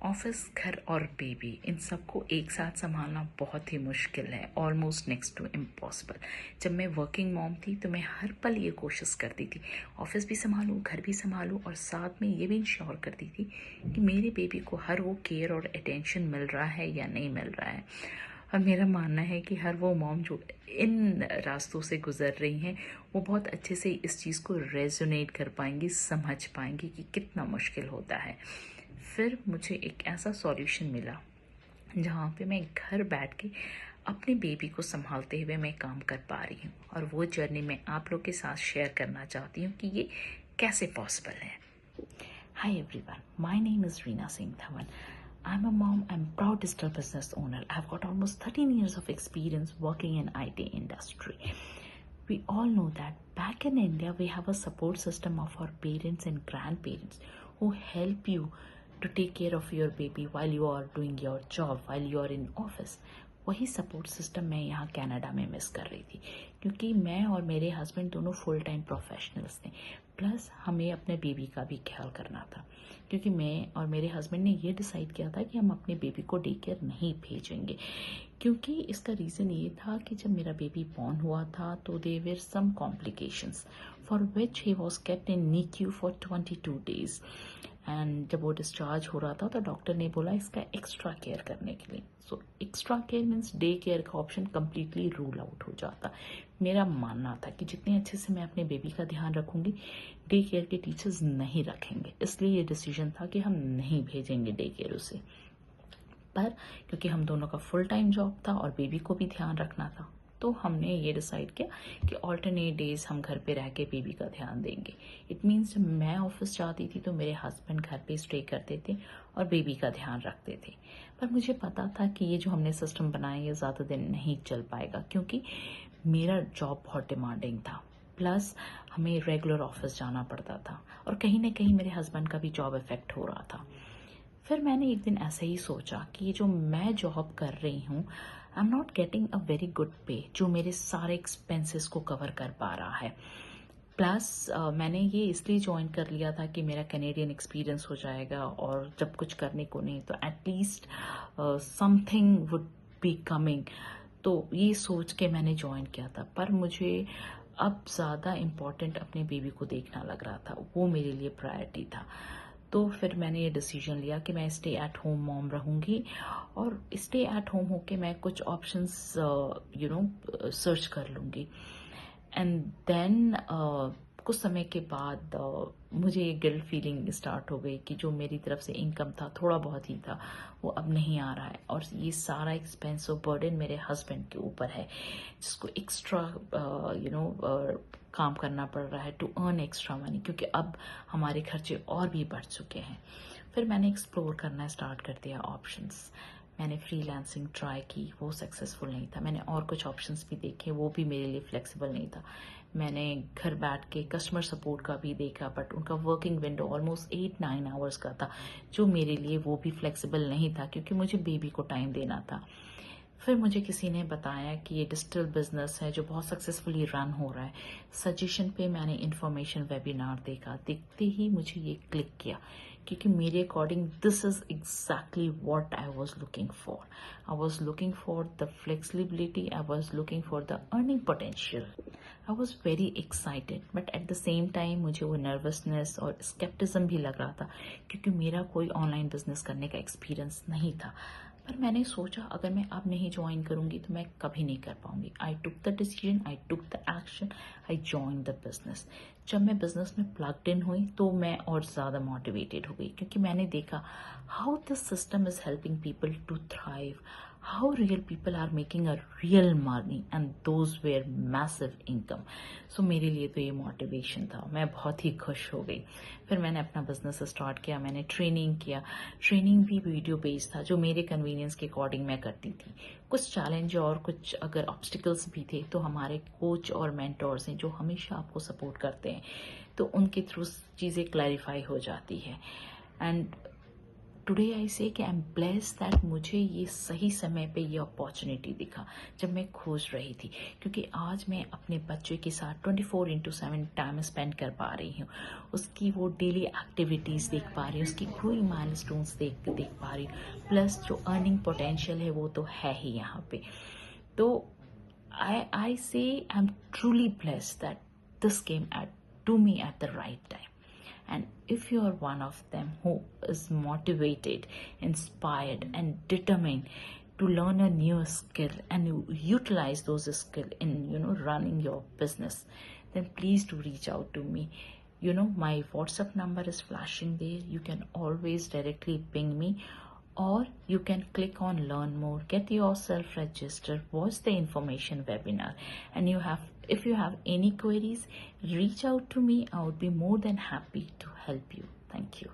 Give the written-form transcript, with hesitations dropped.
Office, घर और baby, इन सबको एक साथ संभालना बहुत ही मुश्किल है, ऑलमोस्ट नेक्स्ट टू इम्पॉसिबल। जब मैं वर्किंग मॉम थी तो मैं हर पल ये कोशिश करती थी ऑफिस भी संभालूं, घर भी संभालूं और साथ में ये भी इंश्योर करती थी कि मेरे बेबी को हर वो केयर और अटेंशन मिल रहा है या नहीं मिल रहा है। और मेरा मानना है कि हर वो मॉम जो इन रास्तों से गुजर रही हैं वो बहुत अच्छे से इस चीज़ को रेजोनेट कर पाएंगी, समझ पाएंगी कि कितना मुश्किल होता है। फिर मुझे एक ऐसा सॉल्यूशन मिला जहाँ पे मैं घर बैठ के अपने बेबी को संभालते हुए मैं काम कर पा रही हूँ, और वो जर्नी मैं आप लोग के साथ शेयर करना चाहती हूँ कि ये कैसे पॉसिबल है। Hi everyone, my name is Reena Singh Dhawan. I'm a mom, I'm a proud digital business owner. I've got almost 13 years of experience working in IT industry. We all know that back in India, we have a support system of our parents and grandparents who help you to take care of your baby while you are doing your job, while you are in office. वही support system मैं यहाँ Canada में miss कर रही थी, क्योंकि मैं और मेरे हस्बैंड दोनों फुल टाइम प्रोफेशनल्स थे। प्लस हमें अपने बेबी का भी ख्याल करना था, क्योंकि मैं और मेरे हस्बैंड ने ये डिसाइड किया था कि हम अपने बेबी को डे केयर नहीं भेजेंगे। क्योंकि इसका रीज़न ये था कि जब मेरा बेबी बॉर्न हुआ था तो there were some complications for which he was kept in NICU for 22 days। And जब वो डिस्चार्ज हो रहा था तो डॉक्टर ने बोला इसका एक्स्ट्रा केयर करने के लिए। So extra care means day care का ऑप्शन कम्प्लीटली रूल आउट हो जाता। मेरा मानना था कि जितने अच्छे से मैं अपने बेबी का ध्यान रखूंगी, डे केयर के टीचर्स नहीं रखेंगे, इसलिए ये डिसीजन था कि हम नहीं भेजेंगे डे केयर उसे। पर क्योंकि हम दोनों का फुल टाइम जॉब था और बेबी को भी ध्यान रखना था, तो हमने ये डिसाइड किया कि ऑल्टरनेट डेज हम घर पे रह के बेबी का ध्यान देंगे। इट मीन्स जब मैं ऑफिस जाती थी तो मेरे हस्बैंड घर पे स्टे करते थे और बेबी का ध्यान रखते थे। पर मुझे पता था कि ये जो हमने सिस्टम बनाया ये ज़्यादा दिन नहीं चल पाएगा, क्योंकि मेरा जॉब बहुत डिमांडिंग था। प्लस हमें रेगुलर ऑफिस जाना पड़ता था और कहीं ना कहीं मेरे हस्बैंड का भी जॉब इफेक्ट हो रहा था। फिर मैंने एक दिन ऐसे ही सोचा कि ये जो मैं जॉब कर रही हूँ, I am not getting a very good पे जो मेरे सारे एक्सपेंसेस को कवर कर पा रहा है। प्लस मैंने ये इसलिए ज्वाइन कर लिया था कि मेरा कैनेडियन एक्सपीरियंस हो जाएगा, और जब कुछ करने को नहीं तो at least something would be coming. तो ये सोच के मैंने ज्वाइन किया था। पर मुझे अब ज़्यादा इम्पोर्टेंट अपने बेबी को देखना लग रहा था, वो मेरे लिए प्रायोरिटी था। तो फिर मैंने ये डिसीजन लिया कि मैं स्टे एट होम मॉम रहूँगी, और स्टे एट होम होके मैं कुछ ऑप्शंस सर्च कर लूँगी। एंड देन कुछ समय के बाद मुझे ये गिल्ट फीलिंग स्टार्ट हो गई कि जो मेरी तरफ से इनकम था, थोड़ा बहुत ही था, वो अब नहीं आ रहा है, और ये सारा एक्सपेंस और बर्डन मेरे हस्बैंड के ऊपर है, जिसको एक्स्ट्रा काम करना पड़ रहा है टू अर्न एक्स्ट्रा मनी, क्योंकि अब हमारे खर्चे और भी बढ़ चुके हैं। फिर मैंने एक्सप्लोर करना स्टार्ट कर दिया ऑप्शंस। मैंने फ्रीलांसिंग ट्राई की, वो सक्सेसफुल नहीं था। मैंने और कुछ ऑप्शंस भी देखे, वो भी मेरे लिए फ्लेक्सिबल नहीं था। मैंने घर बैठ के कस्टमर सपोर्ट का भी देखा, बट उनका वर्किंग विंडो ऑलमोस्ट 8-9 आवर्स का था, जो मेरे लिए वो भी फ्लेक्सिबल नहीं था, क्योंकि मुझे बेबी को टाइम देना था। फिर मुझे किसी ने बताया कि ये डिजिटल बिजनेस है जो बहुत सक्सेसफुली रन हो रहा है। सजेशन पे मैंने इन्फॉर्मेशन वेबिनार देखा, देखते ही मुझे ये क्लिक किया, क्योंकि मेरे according this is exactly what I was looking for. I was looking for the flexibility, I was looking for the earning potential. I was very excited, but at the same time मुझे वो nervousness और scepticism भी लग रहा था, क्योंकि मेरा कोई ऑनलाइन बिजनेस करने का एक्सपीरियंस नहीं था। पर मैंने सोचा अगर मैं अब नहीं ज्वाइन करूंगी तो मैं कभी नहीं कर पाऊंगी। I took the decision, I took the action, I join the business. जब मैं बिजनेस में प्लग्ड इन हुई तो मैं और ज़्यादा मोटिवेटेड हो गई, क्योंकि मैंने देखा how this system is helping people to thrive, how real people are making a real money, and those were massive income. So मेरे लिए तो ये मोटिवेशन था, मैं बहुत ही खुश हो गई। फिर मैंने अपना बिजनेस स्टार्ट किया, मैंने ट्रेनिंग किया। ट्रेनिंग भी वीडियो बेस्ड था, जो मेरे कन्वीनियंस के अकॉर्डिंग मैं करती थी। कुछ चैलेंज और कुछ अगर ऑब्स्टिकल्स भी थे तो हमारे कोच और मेंटोर्स हैं जो हमेशा आपको सपोर्ट करते हैं, तो उनके थ्रू चीज़ें क्लैरिफाई हो जाती है। एंड टुडे आई से कि आई एम ब्लेस्ड दैट मुझे ये सही समय पे ये अपॉर्चुनिटी दिखा जब मैं खोज रही थी, क्योंकि आज मैं अपने बच्चे के साथ 24/7 टाइम स्पेंड कर पा रही हूँ। उसकी वो डेली एक्टिविटीज़ देख पा रही हूँ, उसकी ग्रोइंग माइलस्टोन्स देख पा रही हूँ, प्लस जो अर्निंग पोटेंशियल है वो तो है ही यहाँ पे। तो I say I'm truly blessed that this came to me at the right time. And if you are one of them who is motivated, inspired, and determined to learn a new skill and you utilize those skills in running your business, then please do reach out to me. My WhatsApp number is flashing there. You can always directly ping me, or you can click on learn more, get yourself registered, watch the information webinar, and if you have any queries, reach out to me. I would be more than happy to help you. Thank you.